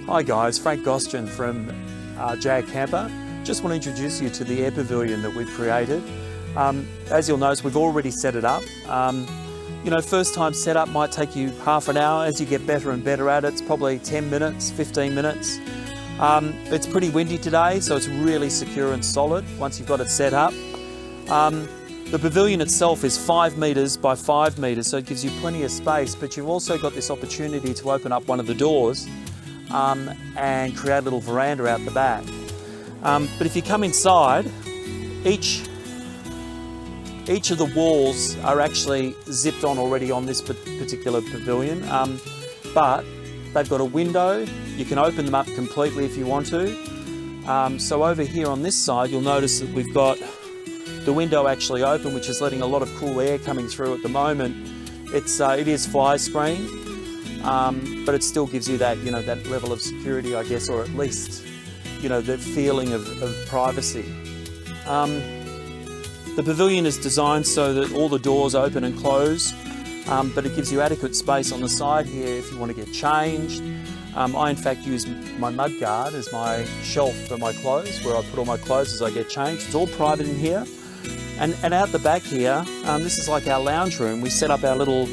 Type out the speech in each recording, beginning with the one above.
Hi guys, Frank Gostian from JAG Camper. Just want to introduce you to the air pavilion that we've created. As you'll notice, we've already set it up. First time setup might take you half an hour. As you get better and better at it, it's probably 10 minutes, 15 minutes. It's pretty windy today, so it's really secure and solid once you've got it set up. The pavilion itself is 5 metres by 5 metres, so it gives you plenty of space, but you've also got this opportunity to open up one of the doors and create a little veranda out the back. But if you come inside, each of the walls are actually zipped on already on this particular pavilion, but they've got a window. You can open them up completely if you want to. So over here on this side, you'll notice that we've got the window actually open, which is letting a lot of cool air coming through at the moment. It is fly screen, but it still gives you that, that level of security, I guess, or at least, the feeling of privacy. The pavilion is designed so that all the doors open and close, but it gives you adequate space on the side here if you want to get changed. I in fact use my mudguard as my shelf for my clothes, where I put all my clothes as I get changed. It's all private in here. And out the back here, this is like our lounge room. We set up our little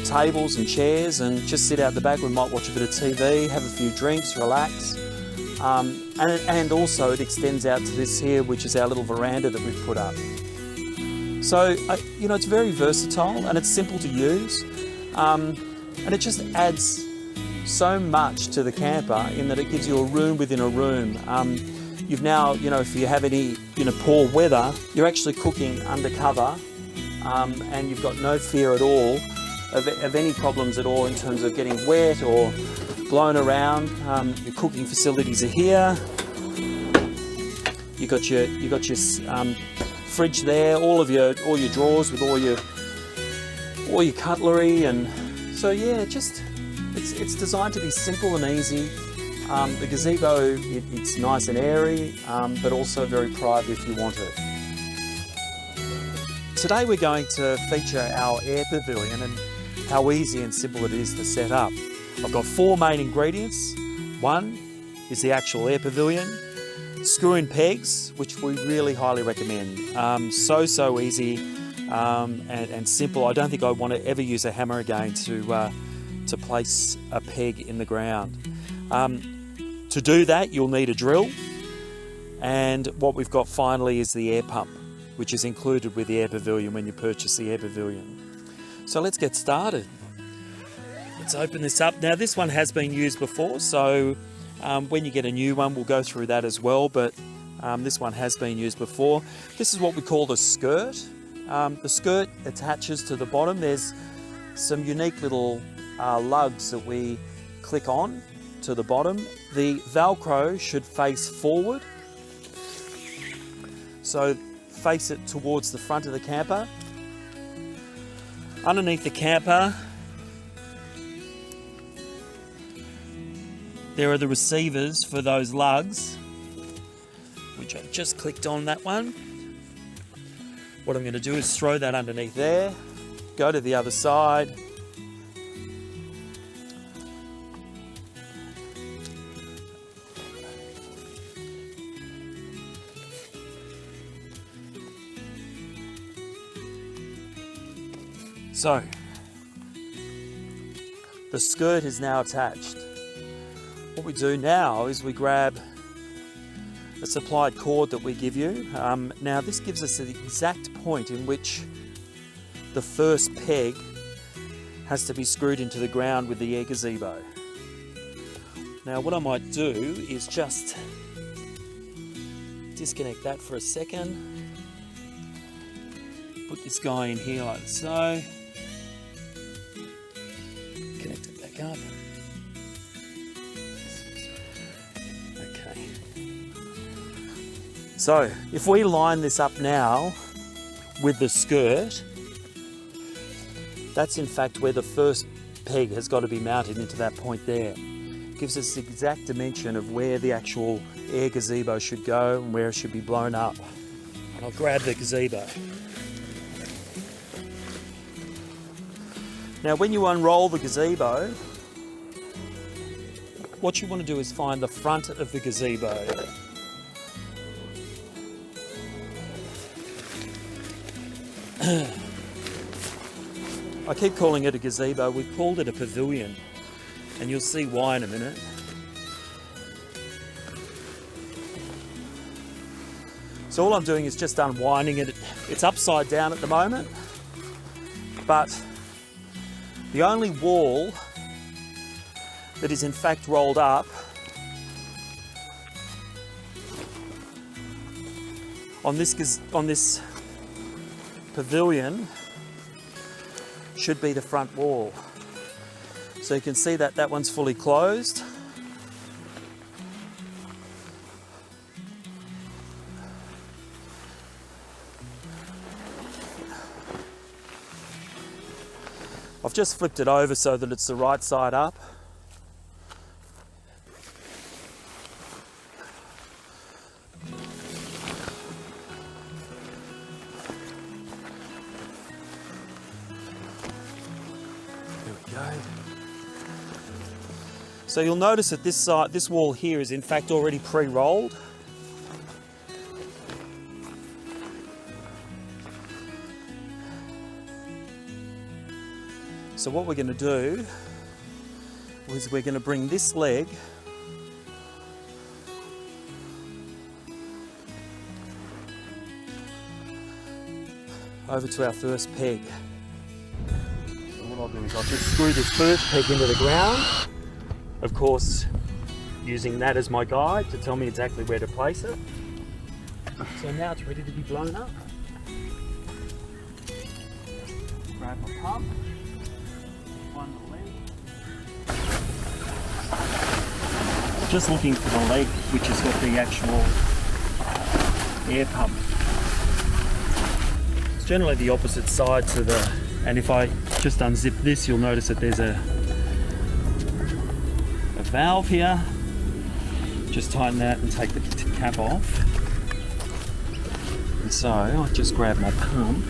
tables and chairs and just sit out the back. We might watch a bit of TV, have a few drinks, relax. And also it extends out to this here, which is our little veranda that we've put up. So, it's very versatile and it's simple to use. And it just adds so much to the camper in that it gives you a room within a room. You've now, if you have any, poor weather, you're actually cooking undercover, and you've got no fear at all of any problems at all in terms of getting wet or blown around. Your cooking facilities are here. You got your fridge there, all your drawers with all your cutlery, and so yeah, it's designed to be simple and easy. The gazebo, it's nice and airy, but also very private if you want it. Today we're going to feature our air pavilion and how easy and simple it is to set up. I've got 4 main ingredients. One is the actual air pavilion, screw-in pegs, which we really highly recommend. So easy and simple. I don't think I want to ever use a hammer again to place a peg in the ground. To do that, you'll need a drill, and what we've got finally is the air pump, which is included with the air pavilion when you purchase the air pavilion. So let's get started. Let's open this up. Now this one has been used before, so when you get a new one, we'll go through that as well, but this one has been used before. This is what we call the skirt. The skirt attaches to the bottom. There's some unique little lugs that we click on to the bottom. The Velcro should face forward, so face it towards the front of the camper. Underneath the camper there are the receivers for those lugs, which I've just clicked on that one. What I'm going to do is throw that underneath there, go to the other side, so the skirt is now attached. What we do now is we grab a supplied cord that we give you. Now this gives us the exact point in which the first peg has to be screwed into the ground with the air gazebo. Now what I might do is just disconnect that for a second. Put this guy in here like so. Connect it back up. Okay. So if we line this up now with the skirt, that's in fact where the first peg has got to be mounted into that point there. Gives us the exact dimension of where the actual air gazebo should go and where it should be blown up. And I'll grab the gazebo. Now when you unroll the gazebo, what you want to do is find the front of the gazebo. I keep calling it a gazebo, we've called it a pavilion, and you'll see why in a minute. So all I'm doing is just unwinding it. It's upside down at the moment, but the only wall that is in fact rolled up on this pavilion should be the front wall. So you can see that that one's fully closed. I've just flipped it over so that it's the right side up. There we go. So you'll notice that this wall here is in fact already pre-rolled. So what we're going to do is we're going to bring this leg over to our first peg. So what I'll do is I'll just screw this first peg into the ground, of course using that as my guide to tell me exactly where to place it. So now it's ready to be blown up. Grab my pump. Just looking for the leg which has got the actual air pump. It's generally the opposite side to the, and if I just unzip this, you'll notice that there's a valve here. Just tighten that and take the cap off. And so I just grab my pump,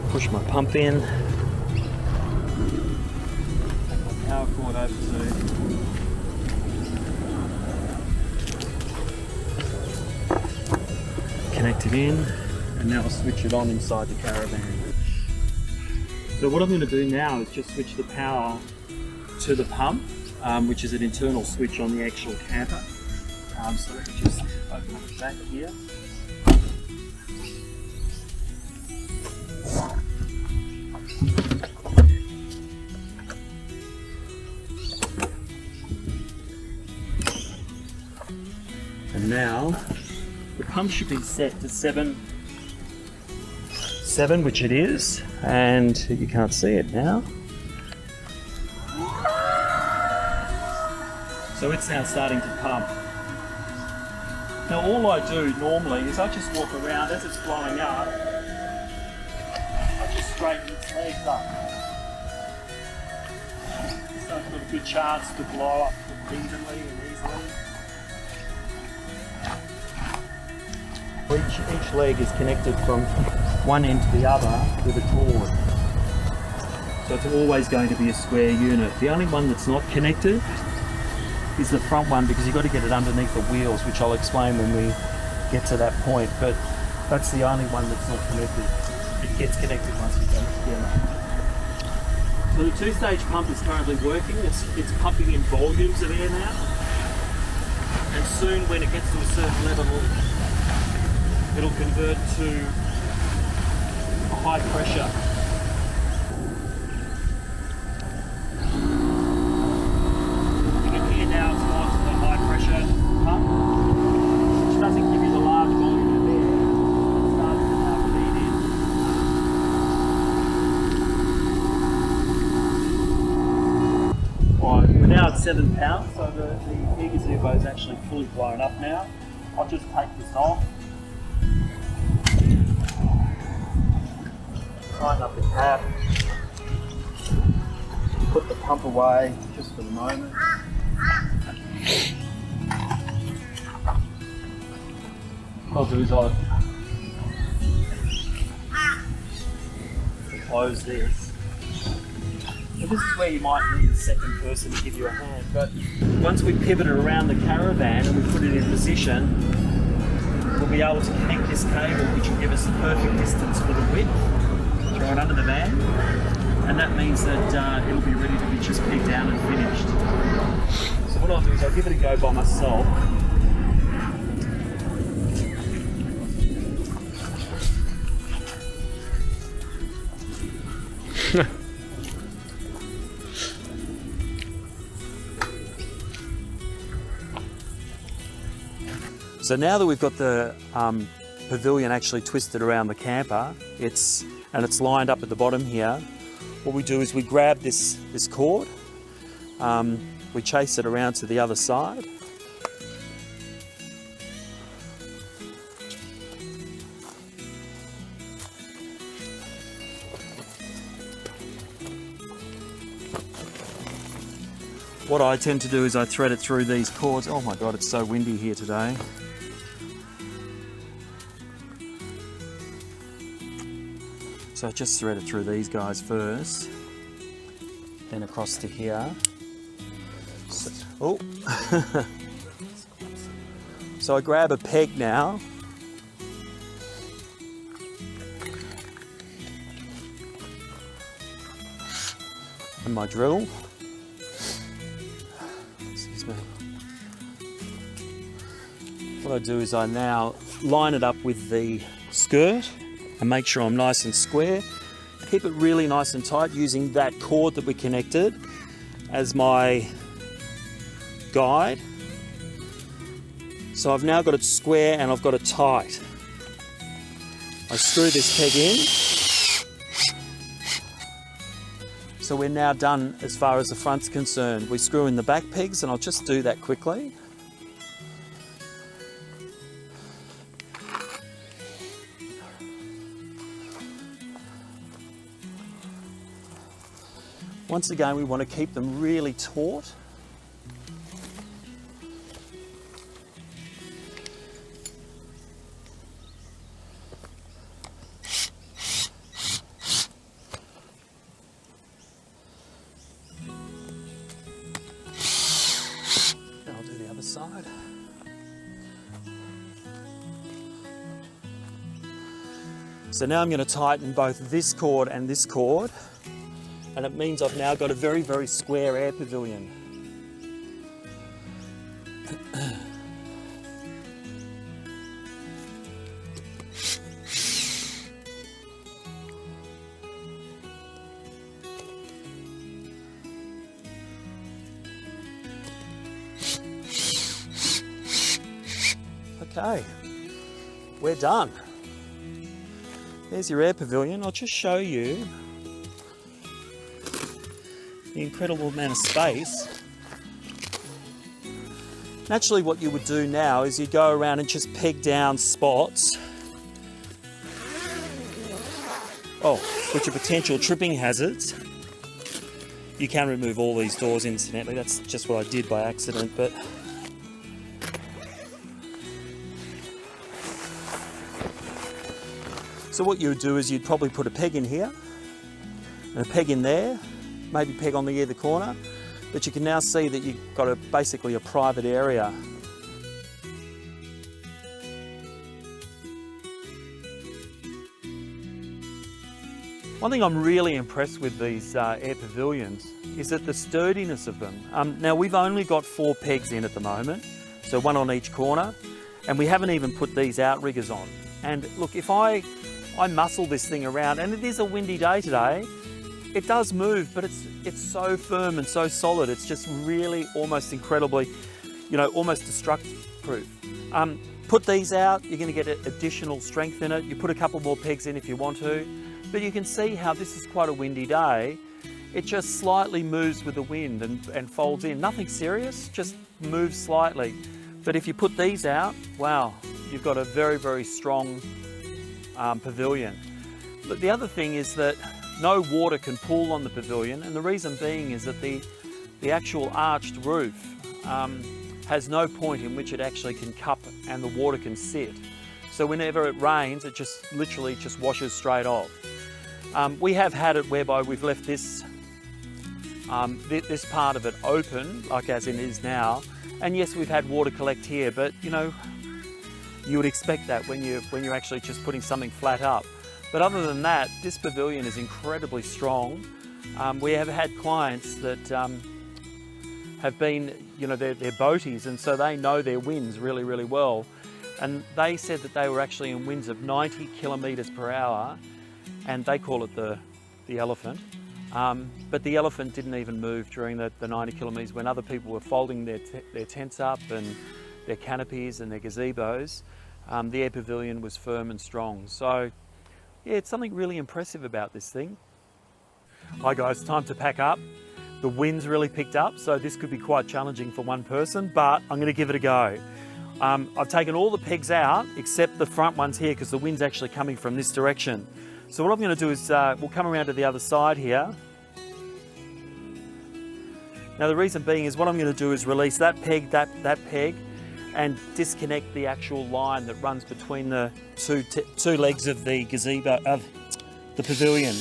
push my pump in. Power cord over to connect it in, and now I'll switch it on inside the caravan. So what I'm going to do now is just switch the power to the pump, which is an internal switch on the actual camper. So let me just open up the back here. And now the pump should be set to 7, which it is, and you can't see it now. So it's now starting to pump. Now all I do normally is I just walk around as it's blowing up. I just straighten its legs up. So it's got a good chance to blow up evenly and easily. Each leg is connected from one end to the other with a cord. So it's always going to be a square unit. The only one that's not connected is the front one, because you've got to get it underneath the wheels, which I'll explain when we get to that point. But that's the only one that's not connected. It gets connected once you get it together. So the two-stage pump is currently working. It's pumping in volumes of air now. And soon when it gets to a certain level, it'll convert to a high pressure. You can hear now it's gone to the high pressure pump, which doesn't give you the large volume of air. It starts to now feed in. Right, we're now at 7 pounds, so the air gazebo is actually fully blown up now. I'll just take this off. Tighten up the cap, put the pump away just for the moment. What I'll do is I'll close this. But this is where you might need a second person to give you a hand. But once we pivot it around the caravan and we put it in position, we'll be able to connect this cable, which will give us the perfect distance for the width. Throw it under the van, and that means that it'll be ready to be just pegged down and finished. So what I'll do is I'll give it a go by myself. So now that we've got the pavilion actually twisted around the camper, it's lined up at the bottom here, what we do is we grab this cord, we chase it around to the other side. What I tend to do is I thread it through these cords. Oh my God, it's so windy here today. So I just thread it through these guys first, then across to here. So, so I grab a peg now. And my drill. Excuse me. What I do is I now line it up with the skirt and make sure I'm nice and square. Keep it really nice and tight using that cord that we connected as my guide. So I've now got it square and I've got it tight. I screw this peg in. So we're now done as far as the front's concerned. We screw in the back pegs and I'll just do that quickly. Once again, we want to keep them really taut. And I'll do the other side. So now I'm going to tighten both this cord and this cord. And it means I've now got a very, very square air pavilion. Okay, we're done. There's your air pavilion. I'll just show you the incredible amount of space. Naturally, what you would do now is you go around and just peg down spots, which are potential tripping hazards. You can remove all these doors incidentally, that's just what I did by accident, but so what you would do is you'd probably put a peg in here and a peg in there, maybe peg on the either corner, but you can now see that you've got basically a private area. One thing I'm really impressed with these air pavilions is that the sturdiness of them. Now we've only got 4 pegs in at the moment, so 1 on each corner, and we haven't even put these outriggers on. And look, if I muscle this thing around, and it is a windy day today, it does move, but it's so firm and so solid. It's just really almost incredibly, almost destructive proof. Put these out, you're going to get additional strength in it. You put a couple more pegs in if you want to, but you can see how this is quite a windy day. It just slightly moves with the wind and folds in. Nothing serious, just moves slightly. But if you put these out, wow, you've got a very, very strong pavilion. But the other thing is that no water can pool on the pavilion, and the reason being is that the actual arched roof has no point in which it actually can cup and the water can sit. So whenever it rains, it just literally just washes straight off. We have had it whereby we've left this this part of it open, like as it is now. And yes, we've had water collect here, but you know, you would expect that when you're actually just putting something flat up. But other than that, this pavilion is incredibly strong. We have had clients that have been, you know, they're boaties, and so they know their winds really, really well. And they said that they were actually in winds of 90 kilometres per hour, and they call it the elephant. But the elephant didn't even move during the 90 kilometres when other people were folding their tents up and their canopies and their gazebos. The Air-Pavilion was firm and strong. So yeah, it's something really impressive about this thing. Hi guys, time to pack up. The wind's really picked up, so this could be quite challenging for one person, but I'm gonna give it a go. I've taken all the pegs out except the front ones here because the wind's actually coming from this direction. So what I'm gonna do is we'll come around to the other side here. Now the reason being is what I'm gonna do is release that peg, that peg, and disconnect the actual line that runs between the two legs of the gazebo, of the pavilion.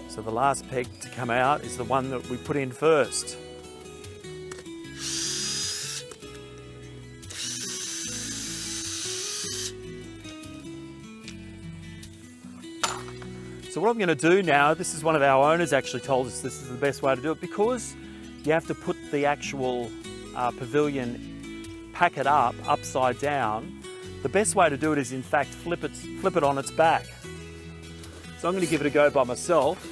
So the last peg to come out is the one that we put in first. So what I'm going to do now, this is one of our owners actually told us this is the best way to do it, because you have to put the actual pavilion, pack it up upside down. The best way to do it is in fact flip it on its back. So I'm going to give it a go by myself.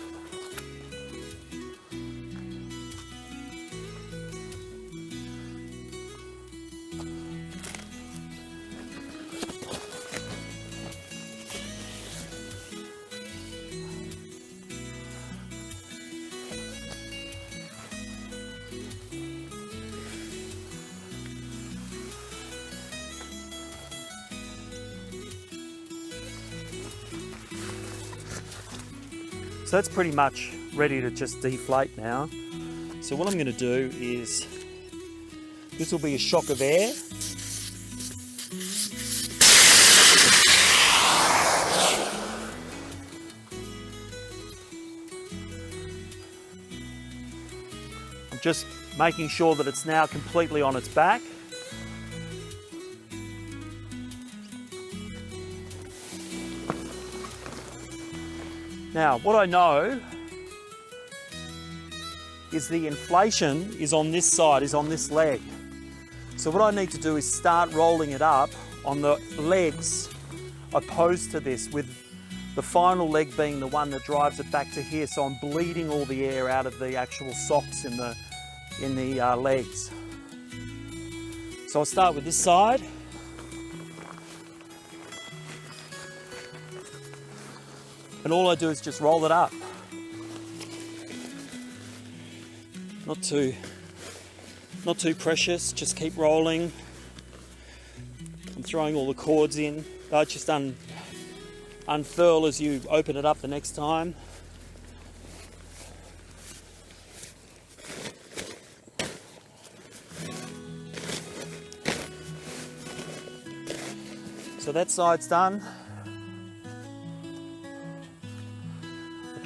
So that's pretty much ready to just deflate now. So what I'm going to do is, this will be a shock of air. I'm just making sure that it's now completely on its back. Now, what I know is the inflation is on this side, is on this leg. So what I need to do is start rolling it up on the legs opposed to this, with the final leg being the one that drives it back to here. So I'm bleeding all the air out of the actual socks in the legs. So I'll start with this side. And all I do is just roll it up. Not too precious, just keep rolling. I'm throwing all the cords in. They'll just unfurl as you open it up the next time. So that side's done.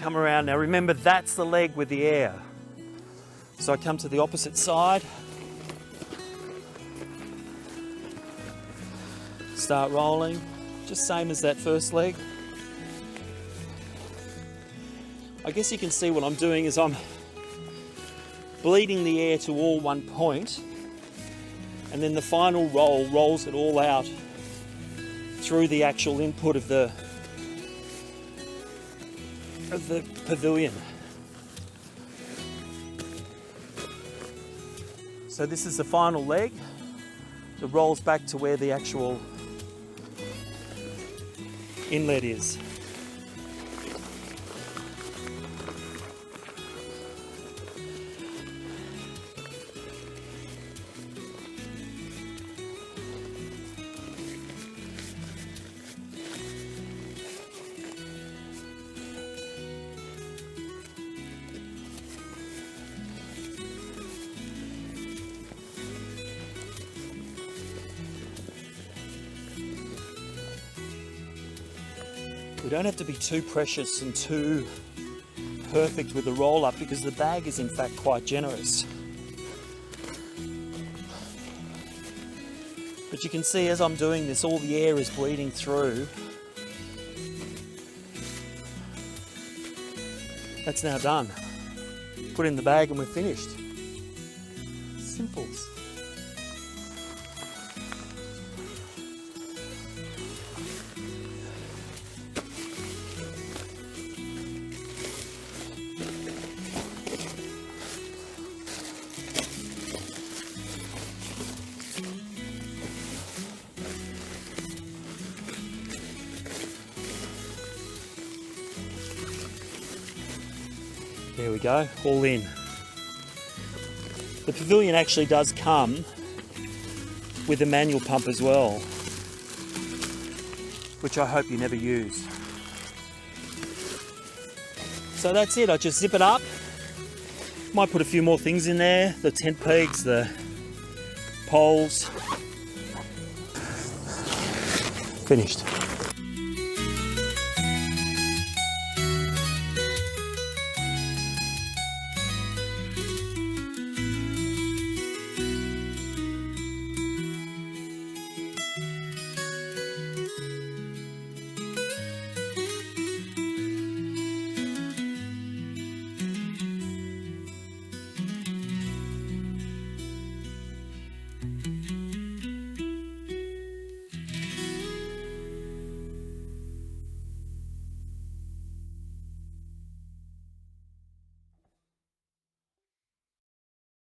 Come around now, remember that's the leg with the air. So I come to the opposite side, start rolling, just same as that first leg. I guess you can see what I'm doing is I'm bleeding the air to all one point, and then the final roll rolls it all out through the actual input of the pavilion. So this is the final leg. It rolls back to where the actual inlet is. We don't have to be too precious and too perfect with the roll up because the bag is in fact quite generous. But you can see as I'm doing this, all the air is bleeding through. That's now done. Put it in the bag and we're finished. Simples. There we go, all in. The pavilion actually does come with a manual pump as well, which I hope you never use. So that's it, I just zip it up. Might put a few more things in there, the tent pegs, the poles. Finished.